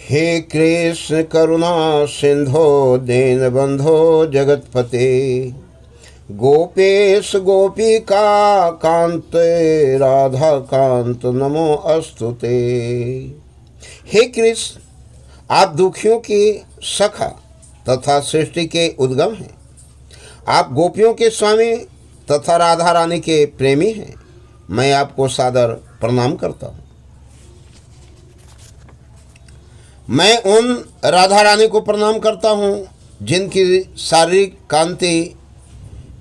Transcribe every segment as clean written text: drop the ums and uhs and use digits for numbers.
हे कृष्ण करुणा सिंधो दीनबंधो जगतपते, गोपेश गोपिका कांत राधा कांत नमो अस्तुते। हे कृष्ण, आप दुखियों की सखा तथा सृष्टि के उद्गम हैं। आप गोपियों के स्वामी तथा राधा रानी के प्रेमी हैं। मैं आपको सादर प्रणाम करता हूँ। मैं उन राधा रानी को प्रणाम करता हूँ जिनकी शारीरिक कांति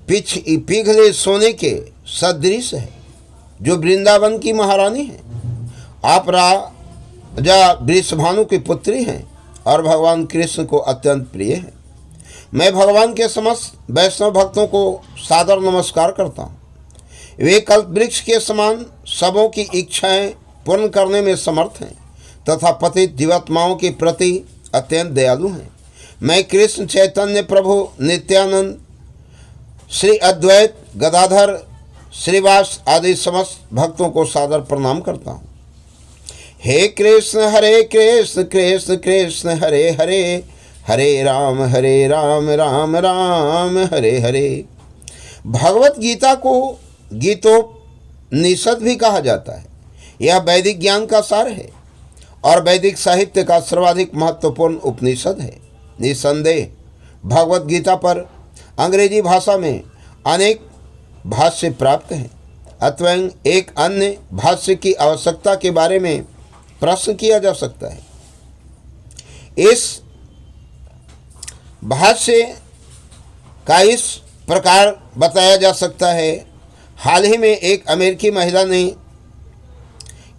पिघले सोने के सदृश है, जो वृंदावन की महारानी है। आप राजा वृषभानु की पुत्री हैं और भगवान कृष्ण को अत्यंत प्रिय हैं। मैं भगवान के समस्त वैष्णव भक्तों को सादर नमस्कार करता हूँ। वे कल्प वृक्ष के समान सबों की इच्छाएं पूर्ण करने में समर्थ हैं तथा पतित जीवात्माओं के प्रति अत्यंत दयालु हैं। मैं कृष्ण चैतन्य प्रभु नित्यानंद, श्री अद्वैत गदाधर श्रीवास आदि समस्त भक्तों को सादर प्रणाम करता हूँ। हे कृष्ण हरे कृष्ण कृष्ण कृष्ण हरे हरे, हरे राम राम राम हरे हरे। भगवत गीता को गीतोपनिषद भी कहा जाता है। यह वैदिक ज्ञान का सार है और वैदिक साहित्य का सर्वाधिक महत्वपूर्ण उपनिषद है। निसंदेह भगवत गीता पर अंग्रेजी भाषा में अनेक भाष्य प्राप्त हैं। अतः एक अन्य भाष्य की आवश्यकता के बारे में प्रश्न किया जा सकता है। इस भाष्य का इस प्रकार बताया जा सकता है। हाल ही में एक अमेरिकी महिला ने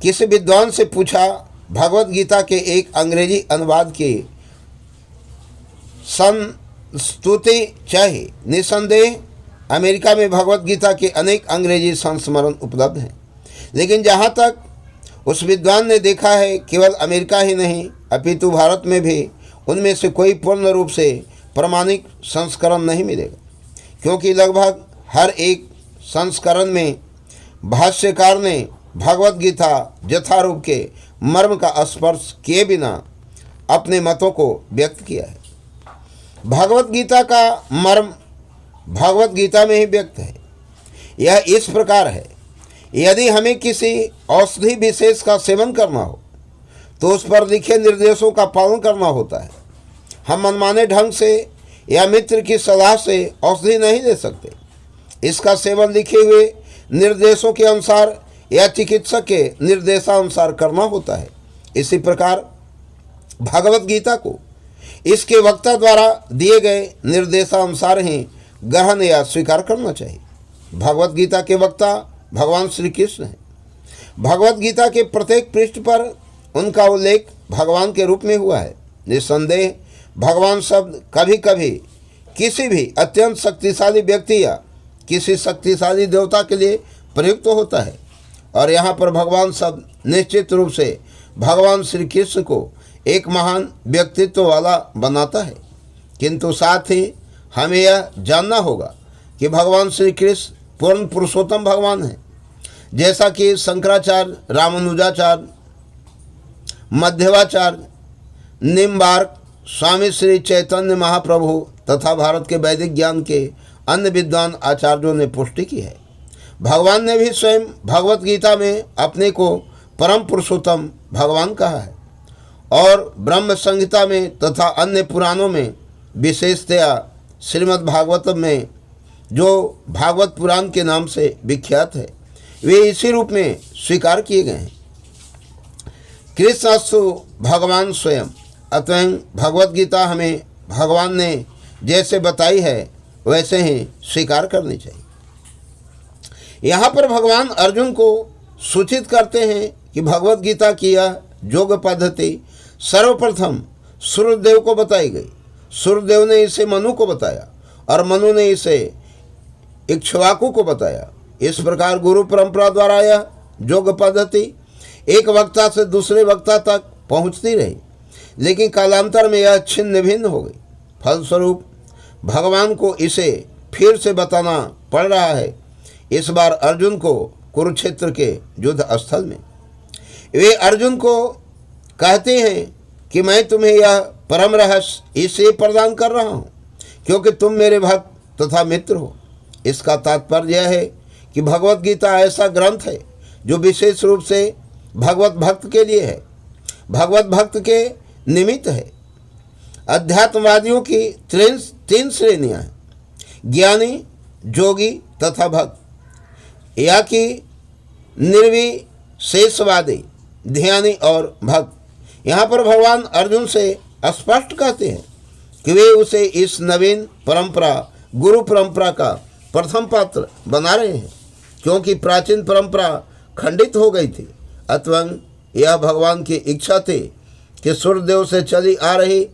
किसी विद्वान से पूछा, भगवत गीता के एक अंग्रेजी अनुवाद की संस्तुति चाहिए। निसंदेह अमेरिका में भगवत गीता के अनेक अंग्रेजी संस्मरण उपलब्ध हैं, लेकिन जहाँ तक उस विद्वान ने देखा है, केवल अमेरिका ही नहीं अपितु भारत में भी उनमें से कोई पूर्ण रूप से प्रमाणिक संस्करण नहीं मिलेगा, क्योंकि लगभग हर एक संस्करण में भाष्यकार ने भगवत गीता यथारूप के मर्म का स्पर्श किए बिना अपने मतों को व्यक्त किया है। भगवत गीता का मर्म भगवत गीता में ही व्यक्त है। यह इस प्रकार है, यदि हमें किसी औषधि विशेष का सेवन करना हो तो उस पर लिखे निर्देशों का पालन करना होता है। हम मनमाने ढंग से या मित्र की सलाह से औषधि नहीं ले सकते। इसका सेवन लिखे हुए निर्देशों के अनुसार या चिकित्सक के निर्देशानुसार करना होता है। इसी प्रकार भगवत गीता को इसके वक्ता द्वारा दिए गए निर्देशानुसार ही ग्रहण या स्वीकार करना चाहिए। भगवत गीता के वक्ता भगवान श्री कृष्ण हैं। भगवत गीता के प्रत्येक पृष्ठ पर उनका उल्लेख भगवान के रूप में हुआ है। निसंदेह भगवान शब्द कभी कभी किसी भी अत्यंत शक्तिशाली व्यक्ति या किसी शक्तिशाली देवता के लिए प्रयुक्त होता है, और यहाँ पर भगवान शब्द निश्चित रूप से भगवान श्री कृष्ण को एक महान व्यक्तित्व वाला बनाता है। किंतु साथ ही हमें यह जानना होगा कि भगवान श्री कृष्ण पूर्ण पुरुषोत्तम भगवान हैं। जैसा कि शंकराचार्य, रामानुजाचार्य, मध्वाचार्य, निम्बार्क, स्वामी श्री चैतन्य महाप्रभु तथा भारत के वैदिक ज्ञान के अन्य विद्वान आचार्यों ने पुष्टि की है। भगवान ने भी स्वयं भगवत गीता में अपने को परम पुरुषोत्तम भगवान कहा है, और ब्रह्म संहिता में तथा अन्य पुराणों में, विशेषतया श्रीमद् भागवत में जो भागवत पुराण के नाम से विख्यात है, वे इसी रूप में स्वीकार किए गए हैं। कृष्णस्तु भगवान स्वयं। अतः भगवत गीता हमें भगवान ने जैसे बताई है वैसे ही स्वीकार करनी चाहिए। यहाँ पर भगवान अर्जुन को सूचित करते हैं कि भगवत गीता की यह योग पद्धति सर्वप्रथम सूर्यदेव को बताई गई। सूर्यदेव ने इसे मनु को बताया और मनु ने इसे इक्ष्वाकु को बताया। इस प्रकार गुरु परंपरा द्वारा यह योग पद्धति एक वक्ता से दूसरे वक्ता तक पहुँचती रही, लेकिन कालांतर में यह छिन्न भिन्न हो गई। फलस्वरूप भगवान को इसे फिर से बताना पड़ रहा है, इस बार अर्जुन को कुरुक्षेत्र के युद्ध स्थल में। वे अर्जुन को कहते हैं कि मैं तुम्हें यह परम रहस्य इसलिए प्रदान कर रहा हूँ क्योंकि तुम मेरे भक्त तथा मित्र हो। इसका तात्पर्य यह है कि भगवत गीता ऐसा ग्रंथ है जो विशेष रूप से भगवत भक्त के लिए है, भगवत भक्त के निमित्त है। अध्यात्मवादियों की तीन श्रेणियाँ हैं, ज्ञानी, जोगी तथा भक्त, या कि निर्विशेषवादी, ध्यानी और भक्त। यहाँ पर भगवान अर्जुन से स्पष्ट कहते हैं कि वे उसे इस नवीन परंपरा, गुरु परंपरा का प्रथम पात्र बना रहे हैं क्योंकि प्राचीन परंपरा खंडित हो गई थी। अतः यह भगवान की इच्छा थी कि सूर्यदेव से चली आ रही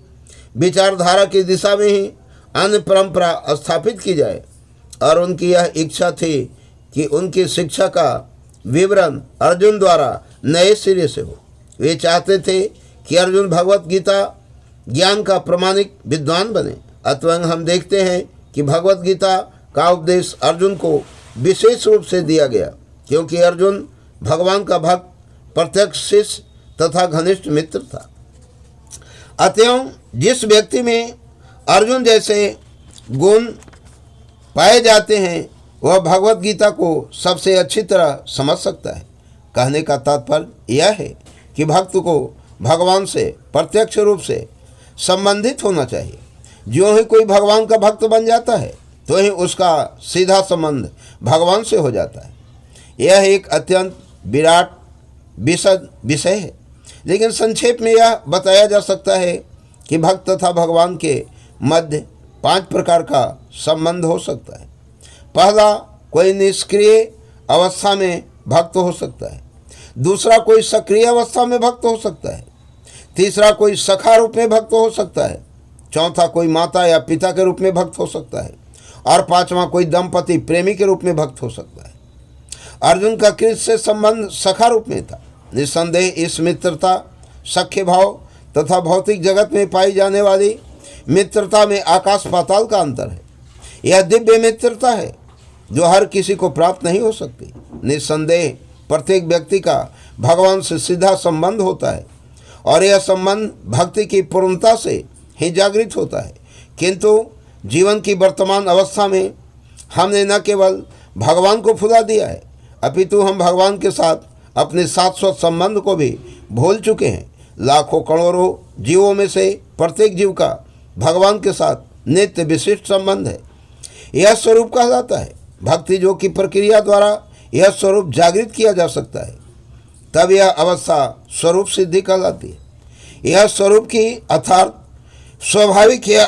विचारधारा की दिशा में ही अन्य परंपरा स्थापित की जाए, और उनकी यह इच्छा थी कि उनकी शिक्षा का विवरण अर्जुन द्वारा नए सिरे से हो। वे चाहते थे कि अर्जुन भगवत गीता ज्ञान का प्रमाणिक विद्वान बने। अतः हम देखते हैं कि भगवत गीता का उपदेश अर्जुन को विशेष रूप से दिया गया क्योंकि अर्जुन भगवान का भक्त, प्रत्यक्ष शिष्य तथा घनिष्ठ मित्र था। अतएव जिस व्यक्ति में अर्जुन जैसे गुण पाए जाते हैं वह भगवत गीता को सबसे अच्छी तरह समझ सकता है। कहने का तात्पर्य यह है कि भक्त को भगवान से प्रत्यक्ष रूप से संबंधित होना चाहिए। जो ही कोई भगवान का भक्त बन जाता है तो ही उसका सीधा संबंध भगवान से हो जाता है। यह एक अत्यंत विराट विशद विषय है, लेकिन संक्षेप में यह बताया जा सकता है कि भक्त तथा भगवान के मध्य 5 प्रकार का संबंध हो सकता है। पहला, कोई निष्क्रिय अवस्था में भक्त हो सकता है। दूसरा, कोई सक्रिय अवस्था में भक्त हो सकता है। तीसरा, कोई सखा रूप में भक्त हो सकता है। चौथा, कोई माता या पिता के रूप में भक्त हो सकता है। और पांचवा, कोई दंपति प्रेमी के रूप में भक्त हो सकता है। अर्जुन का कृष्ण से संबंध सखा रूप में था। निस्संदेह इस मित्रता, सख्य भाव तथा भौतिक जगत में पाई जाने वाली मित्रता में आकाश पाताल का अंतर है। यह दिव्य मित्रता है जो हर किसी को प्राप्त नहीं हो सकती। निस्संदेह प्रत्येक व्यक्ति का भगवान से सीधा संबंध होता है और यह संबंध भक्ति की पूर्णता से ही जागृत होता है। किंतु जीवन की वर्तमान अवस्था में हमने न केवल भगवान को भुला दिया है, अपितु हम भगवान के साथ अपने शाश्वत संबंध को भी भूल चुके हैं। लाखों करोड़ों जीवों में से प्रत्येक जीव का भगवान के साथ नित्य विशिष्ट संबंध है। यह स्वरूप कहलाता है भक्ति, जो कि प्रक्रिया द्वारा यह स्वरूप जागृत किया जा सकता है। तब यह अवस्था स्वरूप सिद्धि कहलाती है। यह स्वरूप की अर्थात स्वाभाविक या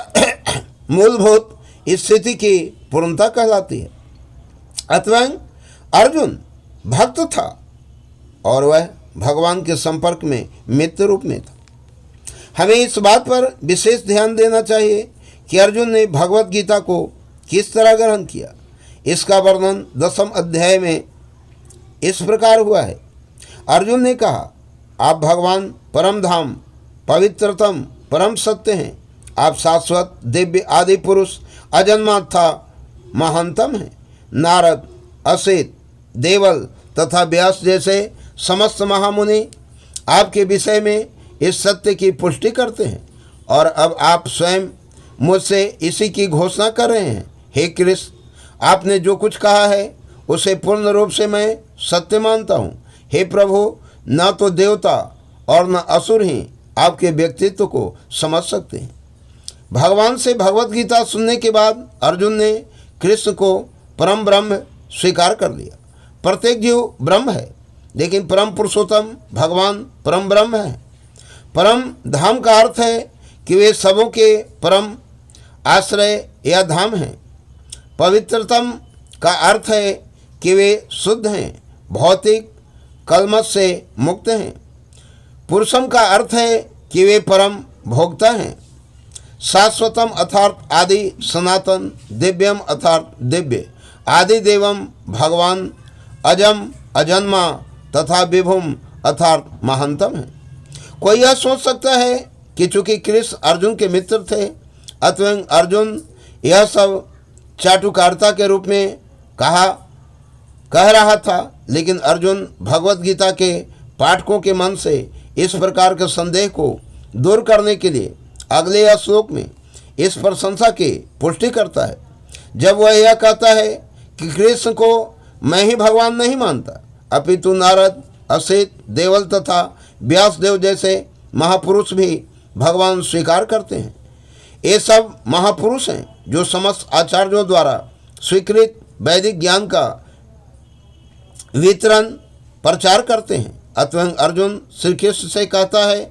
मूलभूत स्थिति की पूर्णता कहलाती है। अतः अर्जुन भक्त था और वह भगवान के संपर्क में मित्र रूप में था। हमें इस बात पर विशेष ध्यान देना चाहिए कि अर्जुन ने भगवत गीता को किस तरह ग्रहण किया। इसका वर्णन 10वें अध्याय में इस प्रकार हुआ है। अर्जुन ने कहा, आप भगवान परम धाम, पवित्रतम, परम सत्य हैं। आप शाश्वत, दिव्य, आदि पुरुष, अजन्मा था महानतम हैं। नारद, असित, देवल तथा व्यास जैसे समस्त महामुनि आपके विषय में इस सत्य की पुष्टि करते हैं और अब आप स्वयं मुझसे इसी की घोषणा कर रहे हैं। हे कृष्ण, आपने जो कुछ कहा है उसे पूर्ण रूप से मैं सत्य मानता हूँ। हे प्रभु, न तो देवता और न असुर ही आपके व्यक्तित्व को समझ सकते हैं। भगवान से भगवत गीता सुनने के बाद अर्जुन ने कृष्ण को परम ब्रह्म स्वीकार कर लिया। प्रत्येक जीव ब्रह्म है, लेकिन परम पुरुषोत्तम भगवान परम ब्रह्म है। परम धाम का अर्थ है कि वे सबों के परम आश्रय या धाम हैं। पवित्रतम का अर्थ है कि वे शुद्ध हैं, भौतिक कलमश से मुक्त हैं। पुरुषम का अर्थ है कि वे परम भोक्ता हैं। शाश्वतम अर्थात आदि, सनातन, दिव्यम अर्थात दिव्य, आदि देवम भगवान, अजम अजन्मा तथा विभुम अर्थात महानतम है। कोई यह सोच सकता है कि चूंकि कृष्ण अर्जुन के मित्र थे अतः अर्जुन यह सब चाटुकारिता के रूप में कह रहा था, लेकिन अर्जुन भगवत गीता के पाठकों के मन से इस प्रकार के संदेह को दूर करने के लिए अगले श्लोक में इस प्रशंसा की पुष्टि करता है, जब वह यह कहता है कि कृष्ण को मैं ही भगवान नहीं मानता, अपितु नारद, असित, देवल तथा व्यासदेव जैसे महापुरुष भी भगवान स्वीकार करते हैं। ये सब महापुरुष हैं जो समस्त आचार्यों द्वारा स्वीकृत वैदिक ज्ञान का वितरण प्रचार करते हैं। अतः अर्जुन श्री कृष्ण से कहता है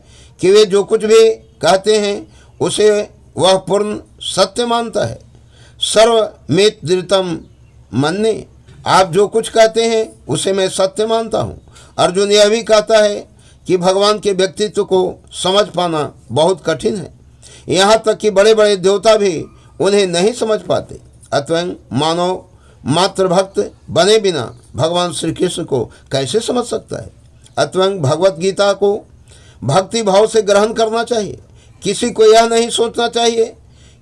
कि वे जो कुछ भी कहते हैं उसे वह पूर्ण सत्य मानता है। सर्वमेत दृतम मन्ये, आप जो कुछ कहते हैं उसे मैं सत्य मानता हूँ। अर्जुन यह भी कहता है कि भगवान के व्यक्तित्व को समझ पाना बहुत कठिन है, यहाँ तक कि बड़े बड़े देवता भी उन्हें नहीं समझ पाते। अतः मानव मात्र भक्त बने बिना भगवान श्री कृष्ण को कैसे समझ सकता है। अतः भगवत गीता को भक्ति भाव से ग्रहण करना चाहिए। किसी को यह नहीं सोचना चाहिए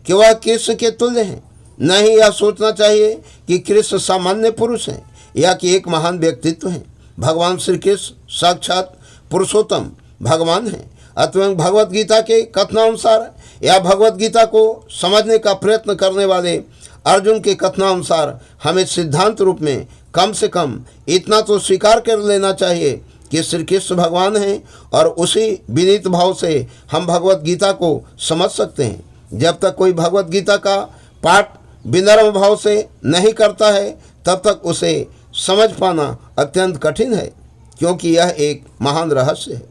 कि वह कृष्ण के तुल्य हैं, नहीं यह सोचना चाहिए कि कृष्ण सामान्य पुरुष हैं या कि एक महान व्यक्तित्व हैं। भगवान श्री कृष्ण साक्षात पुरुषोत्तम भगवान हैं। अतः भगवत गीता के कथनानुसार या भगवत गीता को समझने का प्रयत्न करने वाले अर्जुन के कथनानुसार हमें सिद्धांत रूप में कम से कम इतना तो स्वीकार कर लेना चाहिए कि श्री कृष्ण भगवान हैं और उसी विनीत भाव से हम भगवत गीता को समझ सकते हैं। जब तक कोई भगवत गीता का पाठ विनम्र भाव से नहीं करता है तब तक उसे समझ पाना अत्यंत कठिन है, क्योंकि यह एक महान रहस्य है।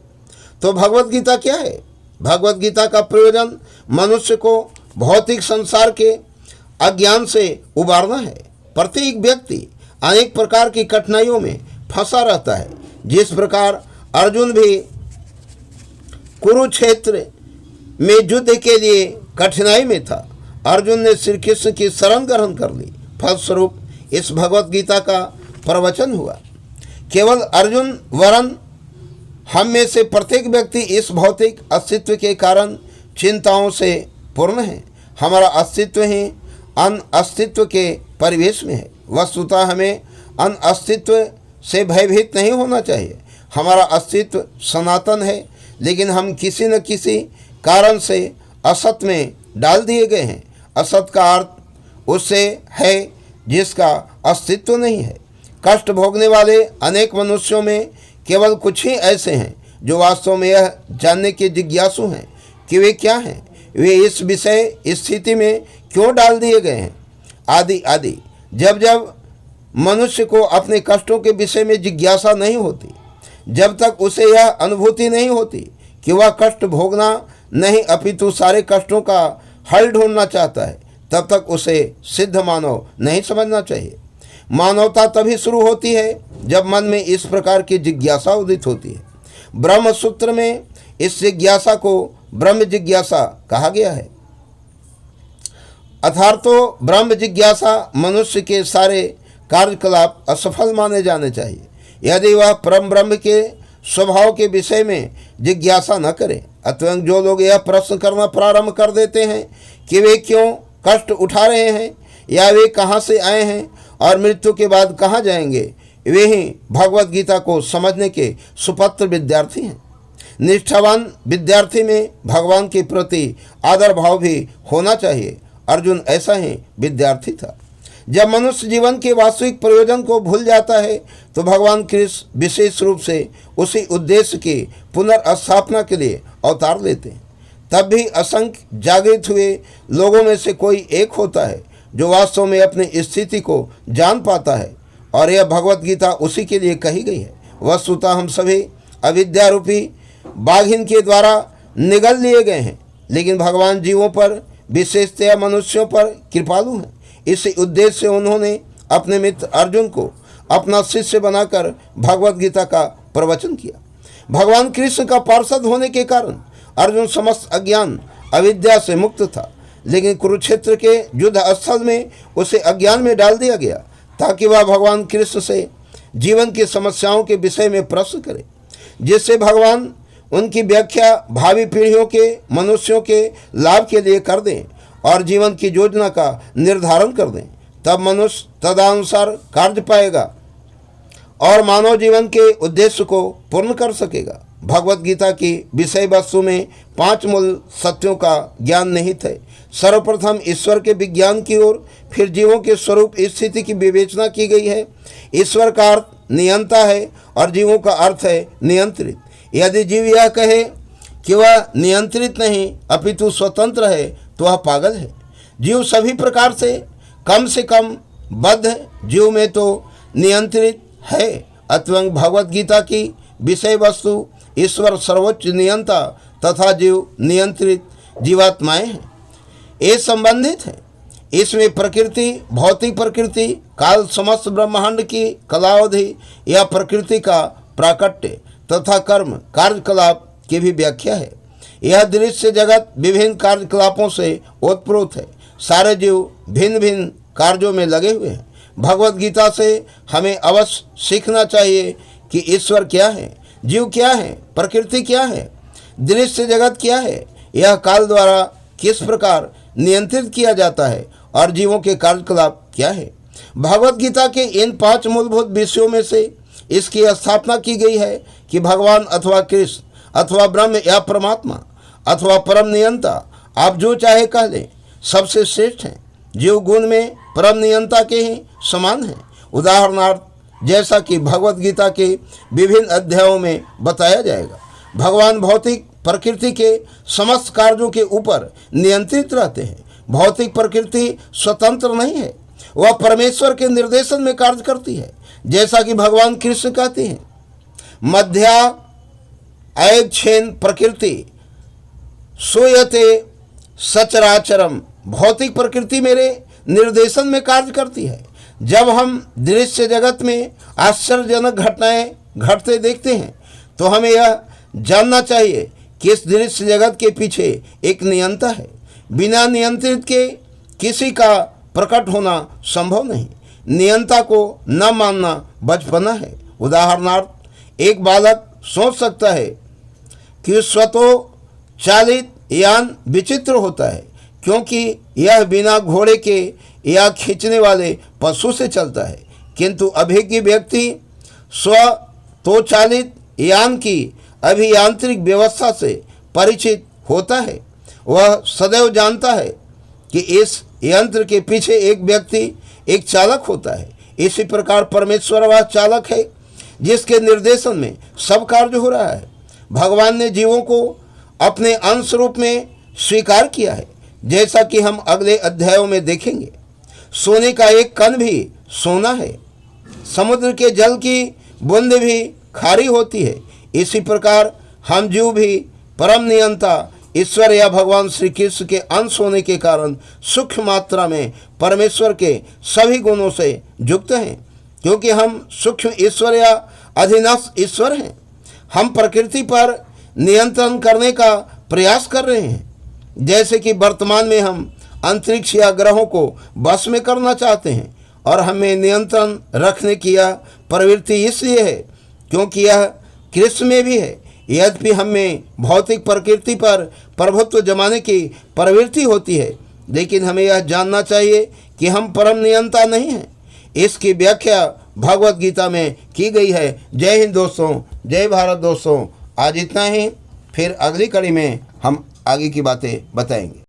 तो भगवत गीता क्या है? भगवत गीता का प्रयोजन मनुष्य को भौतिक संसार के अज्ञान से उबारना है। प्रत्येक व्यक्ति अनेक प्रकार की कठिनाइयों में फंसा रहता है। जिस प्रकार अर्जुन भी कुरुक्षेत्र में युद्ध के लिए कठिनाई में था, अर्जुन ने श्री कृष्ण की शरण ग्रहण कर ली। फलस्वरूप इस भगवत गीता का प्रवचन हुआ। केवल अर्जुन वरन हम में से प्रत्येक व्यक्ति इस भौतिक अस्तित्व के कारण चिंताओं से पूर्ण है। हमारा अस्तित्व ही अन अस्तित्व के परिवेश में है। वस्तुतः हमें अन अस्तित्व से भयभीत नहीं होना चाहिए। हमारा अस्तित्व सनातन है, लेकिन हम किसी न किसी कारण से असत में डाल दिए गए हैं। असत का अर्थ उससे है जिसका अस्तित्व नहीं है। कष्ट भोगने वाले अनेक मनुष्यों में केवल कुछ ही ऐसे हैं जो वास्तव में यह जानने के जिज्ञासु हैं कि वे क्या हैं, वे इस विषय स्थिति में क्यों डाल दिए गए हैं, आदि आदि। जब जब मनुष्य को अपने कष्टों के विषय में जिज्ञासा नहीं होती, जब तक उसे यह अनुभूति नहीं होती कि वह कष्ट भोगना नहीं अपितु सारे कष्टों का हल ढूंढना चाहता है, तब तक उसे सिद्ध मानव नहीं समझना चाहिए। मानवता तभी शुरू होती है जब मन में इस प्रकार की जिज्ञासा उदित होती है। ब्रह्म सूत्र में इस जिज्ञासा को ब्रह्म जिज्ञासा कहा गया है। अर्थातो ब्रह्म जिज्ञासा मनुष्य के सारे कार्यकलाप असफल माने जाने चाहिए यदि वह परम ब्रह्म के स्वभाव के विषय में जिज्ञासा न करे। अतः जो लोग यह प्रश्न करना प्रारंभ कर देते हैं कि वे क्यों कष्ट उठा रहे हैं या वे कहाँ से आए हैं और मृत्यु के बाद कहाँ जाएंगे, वे ही भगवत गीता को समझने के सुपत्र विद्यार्थी हैं। निष्ठावान विद्यार्थी में भगवान के प्रति आदर भाव भी होना चाहिए। अर्जुन ऐसा ही विद्यार्थी था। जब मनुष्य जीवन के वास्तविक प्रयोजन को भूल जाता है तो भगवान कृष्ण विशेष रूप से उसी उद्देश्य की पुनर्स्थापना के लिए अवतार लेते हैं। तब भी असंख्य जागृत हुए लोगों में से कोई एक होता है जो वास्तव में अपनी स्थिति को जान पाता है, और यह भगवत गीता उसी के लिए कही गई है। वस्तुतः हम सभी अविद्या रूपी बाघिन के द्वारा निगल लिए गए हैं, लेकिन भगवान जीवों पर विशेषतया मनुष्यों पर कृपालु हैं। इसी उद्देश्य से उन्होंने अपने मित्र अर्जुन को अपना शिष्य बनाकर भगवत गीता का प्रवचन किया। भगवान कृष्ण का पार्षद होने के कारण अर्जुन समस्त अज्ञान अविद्या से मुक्त था, लेकिन कुरुक्षेत्र के युद्ध स्थल में उसे अज्ञान में डाल दिया गया ताकि वह भगवान कृष्ण से जीवन की समस्याओं के विषय में प्रश्न करे, जिससे भगवान उनकी व्याख्या भावी पीढ़ियों के मनुष्यों के लाभ के लिए कर दें और जीवन की योजना का निर्धारण कर दें। तब मनुष्य तदनुसार कार्य पाएगा और मानव जीवन के उद्देश्य को पूर्ण कर सकेगा। भगवत गीता की विषय वस्तु में 5 मूल सत्यों का ज्ञान निहित है। सर्वप्रथम ईश्वर के विज्ञान की ओर, फिर जीवों के स्वरूप स्थिति की विवेचना की गई है। ईश्वर का अर्थ नियंता है और जीवों का अर्थ है नियंत्रित। यदि जीव यह कहे कि वह नियंत्रित नहीं अपितु स्वतंत्र है तो वह पागल है। जीव सभी प्रकार से कम बद्ध है। जीव में तो नियंत्रित है। अतः भगवत गीता की विषय वस्तु ईश्वर सर्वोच्च नियंता तथा जीव नियंत्रित जीवात्माएं हैं। ये संबंधित है। इसमें प्रकृति, भौतिक प्रकृति, काल, समस्त ब्रह्मांड की कलावधि या प्रकृति का प्राकट्य तथा कर्म कार्यकलाप की भी व्याख्या है। यह दृश्य जगत विभिन्न कार्यकलापों से ओतप्रोत है। सारे जीव भिन्न भिन्न कार्यों में लगे हुए हैं। भगवत गीता से हमें अवश्य सीखना चाहिए कि ईश्वर क्या है, जीव क्या है, प्रकृति क्या है, दृश्य जगत क्या है, यह काल द्वारा किस प्रकार नियंत्रित किया जाता है और जीवों के कार्यकलाप क्या है। भगवत गीता के इन 5 मूलभूत विषयों में से इसकी स्थापना की गई है कि भगवान अथवा कृष्ण अथवा ब्रह्म या परमात्मा अथवा परम नियंता, आप जो चाहे कह लें, सबसे श्रेष्ठ हैं। जीव गुण में परम नियंता के ही समान हैं। उदाहरणार्थ जैसा कि भगवत गीता के विभिन्न अध्यायों में बताया जाएगा, भगवान भौतिक प्रकृति के समस्त कार्यों के ऊपर नियंत्रित रहते हैं। भौतिक प्रकृति स्वतंत्र नहीं है, वह परमेश्वर के निर्देशन में कार्य करती है। जैसा कि भगवान कृष्ण कहते हैं, मध्या ऐच्छेन प्रकृति सूयते सचराचरम। भौतिक प्रकृति मेरे निर्देशन में कार्य करती है। जब हम दृश्य जगत में आश्चर्यजनक घटनाएं घटते देखते हैं तो हमें यह जानना चाहिए कि इस दृश्य जगत के पीछे एक नियंता है। बिना नियंत्रित के किसी का प्रकट होना संभव नहीं। नियंता को न मानना बचपना है। उदाहरणार्थ एक बालक सोच सकता है कि स्वतः चालित यान विचित्र होता है क्योंकि यह बिना घोड़े के या खींचने वाले पशु से चलता है, किंतु अभिज्ञ व्यक्ति स्वतोचालित यान की अभियांत्रिक व्यवस्था से परिचित होता है। वह सदैव जानता है कि इस यंत्र के पीछे एक व्यक्ति, एक चालक होता है। इसी प्रकार परमेश्वर वह चालक है जिसके निर्देशन में सब कार्य हो रहा है। भगवान ने जीवों को अपने अंश रूप में स्वीकार किया है, जैसा कि हम अगले अध्यायों में देखेंगे। सोने का एक कण भी सोना है, समुद्र के जल की बूंद भी खारी होती है। इसी प्रकार हम जीव भी परम नियंता ईश्वर या भगवान श्री कृष्ण के अंश होने के कारण सूक्ष्म मात्रा में परमेश्वर के सभी गुणों से युक्त हैं, क्योंकि हम सूक्ष्म ईश्वर या अधीनस्थ ईश्वर हैं। हम प्रकृति पर नियंत्रण करने का प्रयास कर रहे हैं, जैसे कि वर्तमान में हम अंतरिक्ष या ग्रहों को वश में करना चाहते हैं। और हमें नियंत्रण रखने की यह प्रवृत्ति इसलिए है क्योंकि यह कृष्ण में भी है। यद्यपि हमें भौतिक प्रकृति पर प्रभुत्व जमाने की प्रवृत्ति होती है, लेकिन हमें यह जानना चाहिए कि हम परम नियंता नहीं हैं। इसकी व्याख्या भगवत गीता में की गई है। जय हिंद दोस्तों, जय भारत दोस्तों। आज इतना ही, फिर अगली कड़ी में हम आगे की बातें बताएंगे।